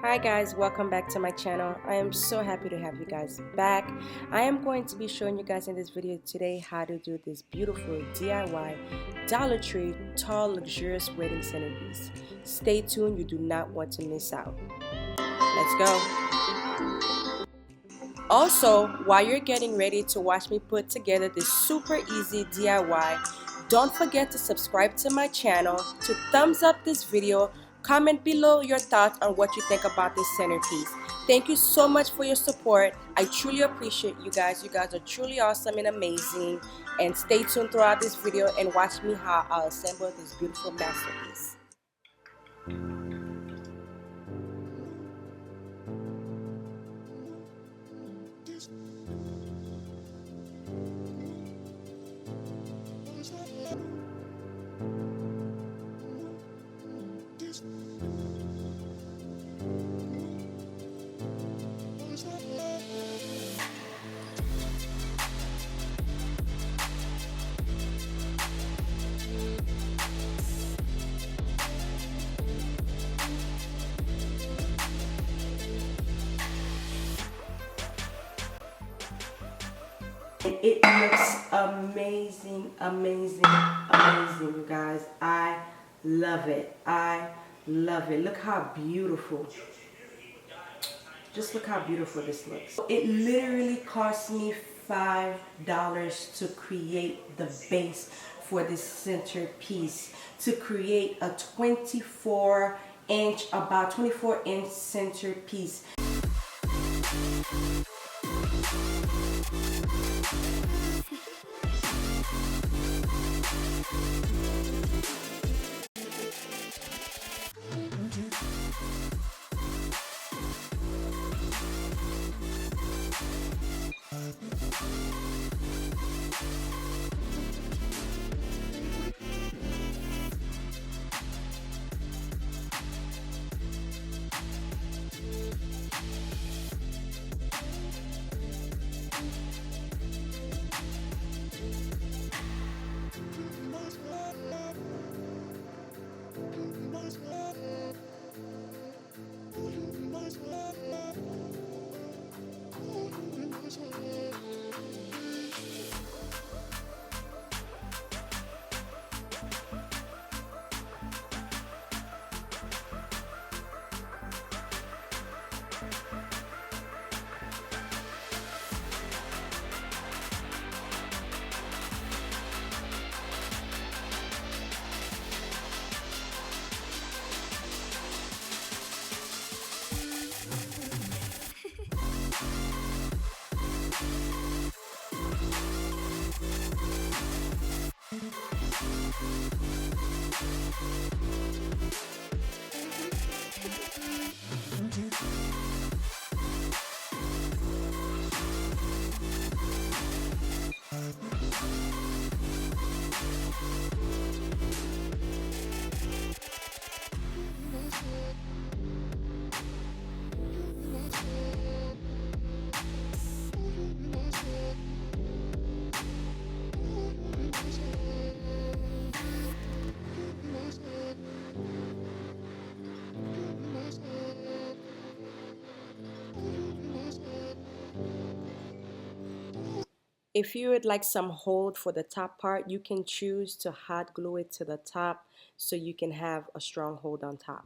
Hi guys, welcome back to my channel. I am so happy to have you guys back. I am going to be showing you guys in this video today how to do this beautiful DIY Dollar Tree tall luxurious wedding centerpiece. Stay tuned, you do not want to miss out. Let's go. Also, while you're getting ready to watch me put together this super easy DIY, don't forget to subscribe to my channel, to thumbs up this video, comment below your thoughts on what you think about this centerpiece. Thank you so much for your support. I truly appreciate you guys. You guys are truly awesome and amazing. And stay tuned throughout this video and watch me how I'll assemble this beautiful masterpiece. It looks amazing, amazing, amazing, you guys. I love it. I love it. Look how beautiful. Just look how beautiful this looks. It literally cost me $5 to create the base for this centerpiece, to create a 24-inch, about 24-inch centerpiece. If you would like some hold for the top part, you can choose to hot glue it to the top so you can have a strong hold on top.